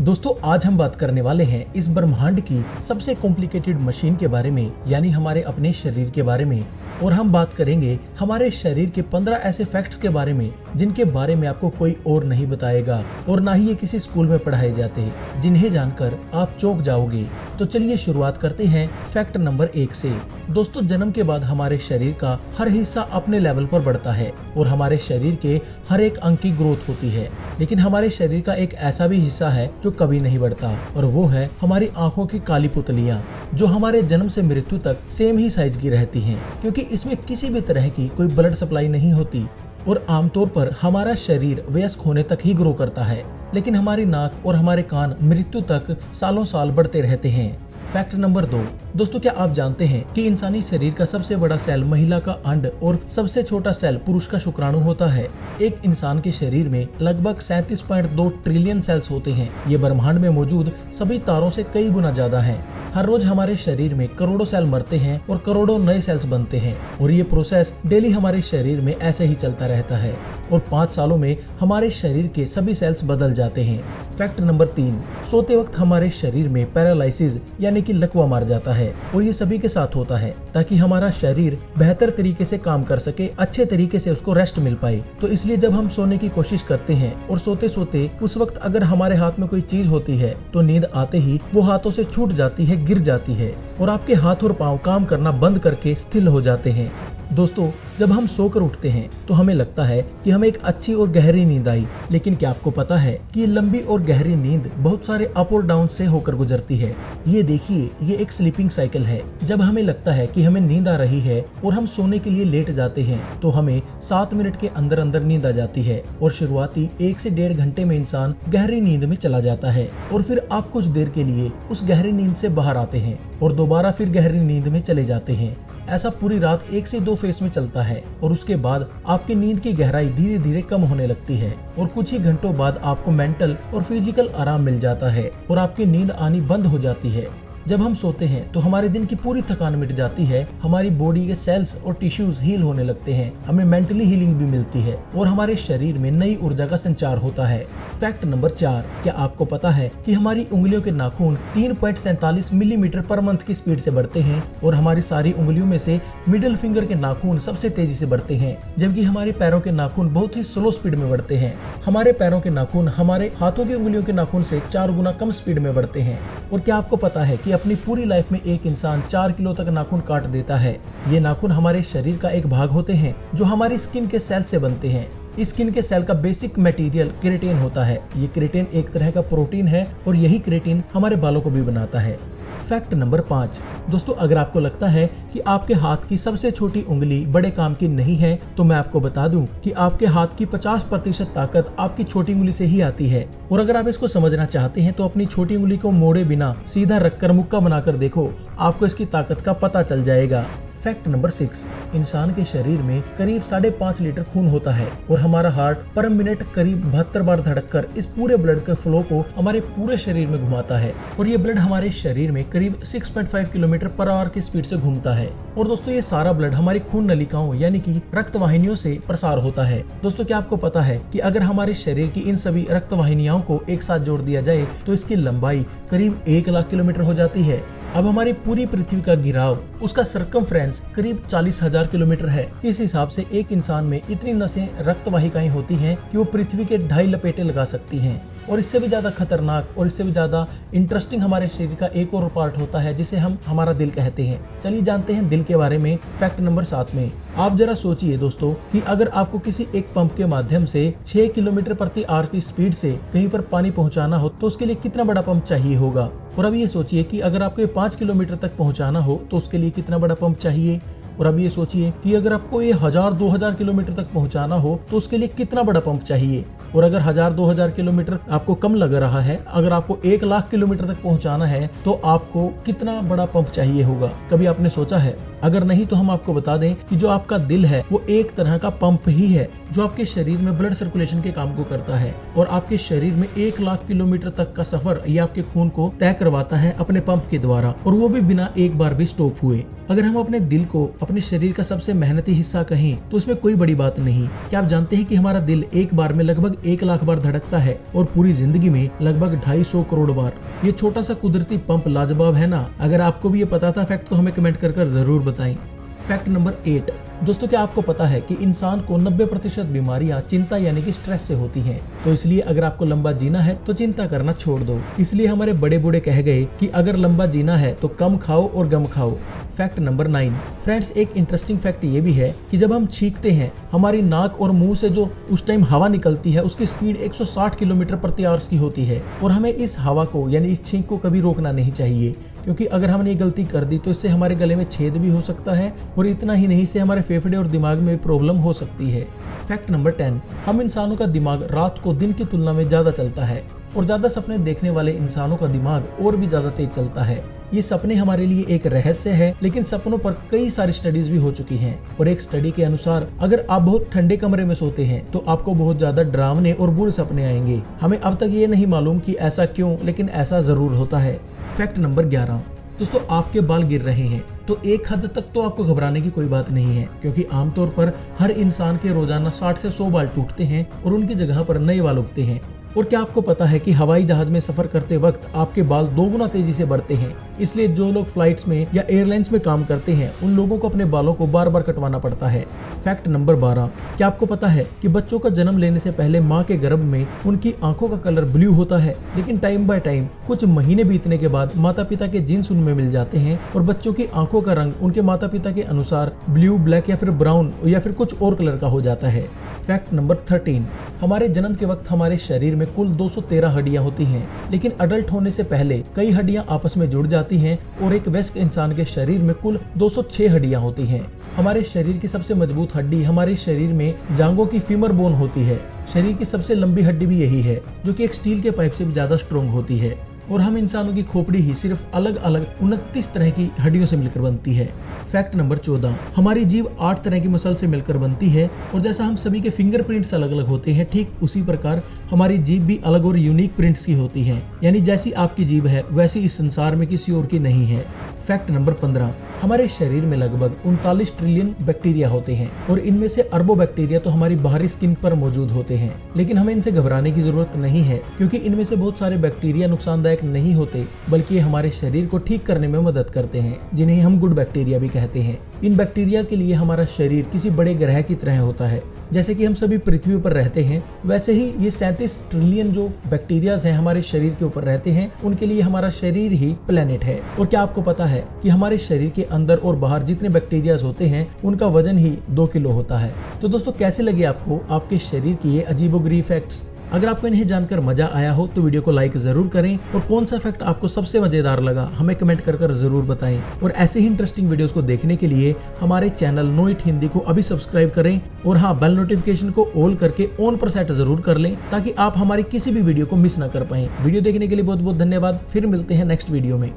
दोस्तों आज हम बात करने वाले हैं इस ब्रह्मांड की सबसे कॉम्प्लिकेटेड मशीन के बारे में, यानी हमारे अपने शरीर के बारे में। और हम बात करेंगे हमारे शरीर के 15 ऐसे फैक्ट्स के बारे में जिनके बारे में आपको कोई और नहीं बताएगा और ना ही ये किसी स्कूल में पढ़ाए जाते हैं, जिन्हें जानकर आप चौंक जाओगे। तो चलिए शुरुआत करते हैं फैक्ट नंबर 1 से। दोस्तों जन्म के बाद हमारे शरीर का हर हिस्सा अपने लेवल पर बढ़ता है और हमारे शरीर के हर एक अंग की ग्रोथ होती है, लेकिन हमारे शरीर का एक ऐसा भी हिस्सा है जो कभी नहीं बढ़ता, और वो है हमारी आंखों की काली पुतलियां, जो हमारे जन्म से मृत्यु तक सेम ही साइज की रहती हैं, क्योंकि इसमें किसी भी तरह की कोई ब्लड सप्लाई नहीं होती और आमतौर पर हमारा शरीर वयस्क होने तक ही ग्रो करता है, लेकिन हमारी नाक और हमारे कान मृत्यु तक सालों साल बढ़ते रहते हैं। Fact number 2। दोस्तों क्या आप जानते हैं कि इंसानी शरीर का सबसे बड़ा सेल महिला का अंड और सबसे छोटा सेल पुरुष का शुक्राणु होता है। एक इंसान के शरीर में लगभग 37.2 ट्रिलियन सेल्स होते हैं। ये ब्रह्मांड में मौजूद सभी तारों से कई गुना ज्यादा हैं। हर रोज हमारे शरीर में करोड़ों सेल मरते हैं और करोड़ों नए सेल्स बनते हैं, और ये प्रोसेस डेली हमारे शरीर में ऐसे ही चलता रहता है और 5 सालों में हमारे शरीर के सभी सेल्स बदल जाते हैं। Fact number 3। सोते वक्त हमारे शरीर में पैरालिसिस यानी कि लकवा मार जाता है, और ये सभी के साथ होता है ताकि हमारा शरीर बेहतर तरीके से काम कर सके, अच्छे तरीके से उसको रेस्ट मिल पाए। तो इसलिए जब हम सोने की कोशिश करते हैं और सोते सोते उस वक्त अगर हमारे हाथ में कोई चीज होती है तो नींद आते ही वो हाथों से छूट जाती है, गिर जाती है और आपके हाथ और पांव काम करना बंद करके स्थिर हो जाते हैं। दोस्तों जब हम सोकर उठते हैं तो हमें लगता है कि हमें एक अच्छी और गहरी नींद आई, लेकिन क्या आपको पता है कि लंबी और गहरी नींद बहुत सारे अप और डाउन से होकर गुजरती है। ये देखिए, ये एक स्लीपिंग साइकिल है। जब हमें लगता है कि हमें नींद आ रही है और हम सोने के लिए लेट जाते हैं तो हमें 7 मिनट के अंदर अंदर नींद आ जाती है और शुरुआती 1 से 1.5 घंटे में इंसान गहरी नींद में चला जाता है, और फिर आप कुछ देर के लिए उस गहरी नींद से बाहर आते हैं और दोबारा फिर गहरी नींद में चले जाते हैं। ऐसा पूरी रात 1 से 2 फेज में चलता है, और उसके बाद आपकी नींद की गहराई धीरे धीरे कम होने लगती है और कुछ ही घंटों बाद आपको मेंटल और फिजिकल आराम मिल जाता है और आपकी नींद आनी बंद हो जाती है। जब हम सोते हैं तो हमारे दिन की पूरी थकान मिट जाती है, हमारी बॉडी के सेल्स और टिश्यूज हील होने लगते हैं, हमें मेंटली हीलिंग भी मिलती है और हमारे शरीर में नई ऊर्जा का संचार होता है। Fact number 4। क्या आपको पता है कि हमारी उंगलियों के नाखून 3.47 मिलीमीटर पर मंथ की स्पीड से बढ़ते हैं, और हमारी सारी उंगलियों में से मिडिल फिंगर के नाखून सबसे तेजी से बढ़ते हैं, जबकि हमारे पैरों के नाखून बहुत ही स्लो स्पीड में बढ़ते हैं। हमारे पैरों के नाखून हमारे हाथों की उंगलियों के नाखून से 4 गुना कम स्पीड में बढ़ते हैं। और क्या आपको पता है कि अपनी पूरी लाइफ में एक इंसान 4 किलो तक नाखून काट देता है। ये नाखून हमारे शरीर का एक भाग होते हैं जो हमारी स्किन के सेल से बनते हैं। इस स्किन के सेल का बेसिक मटेरियल केराटिन होता है। ये केराटिन एक तरह का प्रोटीन है और यही केराटिन हमारे बालों को भी बनाता है। Fact number 5। दोस्तों अगर आपको लगता है कि आपके हाथ की सबसे छोटी उंगली बड़े काम की नहीं है, तो मैं आपको बता दूं कि आपके हाथ की 50% ताकत आपकी छोटी उंगली से ही आती है। और अगर आप इसको समझना चाहते हैं तो अपनी छोटी उंगली को मोड़े बिना सीधा रखकर मुक्का बनाकर देखो, आपको इसकी ताकत का पता चल जाएगा। Fact number 6। इंसान के शरीर में करीब 5.5 लीटर खून होता है और हमारा हार्ट पर मिनट करीब 72 बार धड़ककर इस पूरे ब्लड के फ्लो को हमारे पूरे शरीर में घुमाता है, और ये ब्लड हमारे शरीर में करीब 6.5 किलोमीटर पर आवर की स्पीड से घूमता है। और दोस्तों ये सारा ब्लड हमारी खून नलिकाओं यानी कि रक्त वाहिनियों से प्रसार होता है। दोस्तों क्या आपको पता है कि अगर हमारे शरीर की इन सभी रक्त वाहिनियों को एक साथ जोड़ दिया जाए तो इसकी लंबाई करीब 1 लाख किलोमीटर हो जाती है। अब हमारी पूरी पृथ्वी का घिराव, उसका सरकमफ्रेंस करीब 40,000 किलोमीटर है। इस हिसाब से एक इंसान में इतनी नसें, रक्त वाहिकाएं होती हैं कि वो पृथ्वी के 2.5 लपेटे लगा सकती हैं। और इससे भी ज्यादा खतरनाक और इससे भी ज्यादा इंटरेस्टिंग हमारे शरीर का एक और पार्ट होता है जिसे हम हमारा दिल कहते हैं। चलिए जानते हैं दिल के बारे में फैक्ट नंबर 7 में। आप जरा सोचिए दोस्तों कि अगर आपको किसी एक पंप के माध्यम से 6 किलोमीटर प्रति आवर की स्पीड से कहीं पर पानी पहुंचाना हो तो उसके लिए कितना बड़ा पंप चाहिए होगा। और अब ये सोचिए कि अगर आपको 5 किलोमीटर तक पहुंचाना हो तो उसके लिए कितना बड़ा पंप चाहिए। और अब ये सोचिए कि अगर आपको ये 1000-2000 किलोमीटर तक पहुंचाना हो तो उसके लिए कितना बड़ा पंप चाहिए। और अगर 1000-2000 किलोमीटर आपको कम लग रहा है, अगर आपको 1 लाख किलोमीटर तक पहुंचाना है तो आपको कितना बड़ा पंप चाहिए होगा। कभी आपने सोचा है? अगर नहीं तो हम आपको बता दें कि जो आपका दिल है वो एक तरह का पंप ही है जो आपके शरीर में ब्लड सर्कुलेशन के काम को करता है और आपके शरीर में 1 लाख किलोमीटर तक का सफर ये आपके खून को तय करवाता है अपने पंप के द्वारा, और वो भी बिना एक बार भी स्टॉप हुए। अगर हम अपने दिल को अपने शरीर का सबसे मेहनती हिस्सा कहें तो इसमें कोई बड़ी बात नहीं। क्या आप जानते हैं कि हमारा दिल एक बार में लगभग 1 लाख बार धड़कता है और पूरी जिंदगी में लगभग 250 करोड़ बार। ये छोटा सा कुदरती पंप लाजवाब है ना? अगर आपको भी ये पता था फैक्ट तो हमें कमेंट कर जरूर बताएं। Fact number 8। दोस्तों, क्या आपको पता है कि इंसान को 90% बीमारियां चिंता यानी कि स्ट्रेस से होती हैं। तो इसलिए अगर आपको लंबा जीना है तो चिंता करना छोड़ दो। इसलिए हमारे बड़े बूढ़े कह गए कि अगर लंबा जीना है तो कम खाओ और गम खाओ। Fact number 9। फ्रेंड्स, एक इंटरेस्टिंग फैक्ट ये भी है कि जब हम छींकते हैं हमारी नाक और मुंह से जो उस टाइम हवा निकलती है उसकी स्पीड 160 किलोमीटर प्रति आवर्स की होती है, और हमें इस हवा को यानी इस छींक को कभी रोकना नहीं चाहिए, क्योंकि अगर हमने ये गलती कर दी तो इससे हमारे गले में छेद भी हो सकता है, और इतना ही नहीं, इससे हमारे फेफड़े और दिमाग में प्रॉब्लम हो सकती है। Fact number 10। हम इंसानों का दिमाग रात को दिन की तुलना में ज्यादा चलता है, और ज्यादा सपने देखने वाले इंसानों का दिमाग और भी ज्यादा तेज चलता है। ये सपने हमारे लिए एक रहस्य है, लेकिन सपनों पर कई सारी स्टडीज भी हो चुकी हैं, और एक स्टडी के अनुसार अगर आप बहुत ठंडे कमरे में सोते हैं तो आपको बहुत ज्यादा डरावने और बुरे सपने आएंगे। हमें अब तक ये नहीं मालूम कि ऐसा क्यों, लेकिन ऐसा जरूर होता है। Fact number 11। दोस्तों, आपके बाल गिर रहे हैं तो एक हद तक तो आपको घबराने की कोई बात नहीं है, क्योंकि आमतौर पर हर इंसान के रोजाना 60 से 100 बाल टूटते हैं और उनकी जगह पर नए बाल उगते हैं। और क्या आपको पता है कि हवाई जहाज में सफर करते वक्त आपके बाल 2 गुना तेजी से बढ़ते हैं, इसलिए जो लोग फ्लाइट्स में या एयरलाइंस में काम करते हैं उन लोगों को अपने बालों को बार बार कटवाना पड़ता है। Fact number 12। क्या आपको पता है कि बच्चों का जन्म लेने से पहले माँ के गर्भ में उनकी आंखों का कलर ब्लू होता है, लेकिन टाइम बाय टाइम कुछ महीने बीतने के बाद माता पिता के जीन्स उनमें मिल जाते हैं और बच्चों की आंखों का रंग उनके माता पिता के अनुसार ब्लू, ब्लैक या फिर ब्राउन या फिर कुछ और कलर का हो जाता है। Fact number 13। हमारे जन्म के वक्त हमारे शरीर में कुल 213 हड्डियां होती हैं, लेकिन अडल्ट होने से पहले कई हड्डियां आपस में जुड़ जाती हैं और एक वयस्क इंसान के शरीर में कुल 206 हड्डियां होती हैं। हमारे शरीर की सबसे मजबूत हड्डी हमारे शरीर में जांघों की फीमर बोन होती है। शरीर की सबसे लंबी हड्डी भी यही है, जो कि एक स्टील के पाइप से भी ज्यादा स्ट्रॉन्ग होती है। और हम इंसानों की खोपड़ी ही सिर्फ अलग अलग 29 तरह की हड्डियों से मिलकर बनती है। Fact number 14। हमारी जीभ 8 तरह की मसल से मिलकर बनती है, और जैसा हम सभी के फिंगरप्रिंट्स अलग अलग होते हैं, ठीक उसी प्रकार हमारी जीभ भी अलग और यूनिक प्रिंट्स की होती है, यानी जैसी आपकी जीभ है वैसी इस संसार में किसी और की नहीं है। Fact number 15। हमारे शरीर में लगभग 39 ट्रिलियन बैक्टीरिया होते हैं, और इनमें से अरबों बैक्टीरिया तो हमारी बाहरी स्किन पर मौजूद होते हैं, लेकिन हमें इनसे घबराने की जरूरत नहीं है, क्योंकि इनमें से बहुत सारे बैक्टीरिया नुकसानदायक नहीं होते, बल्कि ये हमारे शरीर को ठीक करने में मदद करते हैं, जिन्हें हम गुड बैक्टीरिया भी कहते हैं। इन बैक्टीरिया के लिए हमारा शरीर किसी बड़े ग्रह की तरह होता है। जैसे कि हम सभी पृथ्वी पर रहते हैं, वैसे ही ये 37 ट्रिलियन जो बैक्टीरियाज हैं हमारे शरीर के ऊपर रहते हैं, उनके लिए हमारा शरीर ही प्लेनेट है। और क्या आपको पता है कि हमारे शरीर के अंदर और बाहर जितने बैक्टीरियाज होते हैं उनका वजन ही 2 किलो होता है। तो दोस्तों, कैसे लगे आपको आपके शरीर की ये अजीबोगरीब फैक्ट्स? अगर आपको इन्हें जानकर मजा आया हो तो वीडियो को लाइक जरूर करें, और कौन सा फैक्ट आपको सबसे मजेदार लगा हमें कमेंट कर जरूर बताएं। और ऐसे ही इंटरेस्टिंग वीडियोस को देखने के लिए हमारे चैनल नो इट हिंदी को अभी सब्सक्राइब करें, और हाँ, बेल नोटिफिकेशन को ऑल करके ऑन पर सेट जरूर कर लें, ताकि आप हमारी किसी भी वीडियो को मिस ना कर पाएं। वीडियो देखने के लिए बहुत बहुत धन्यवाद। फिर मिलते हैं नेक्स्ट वीडियो में।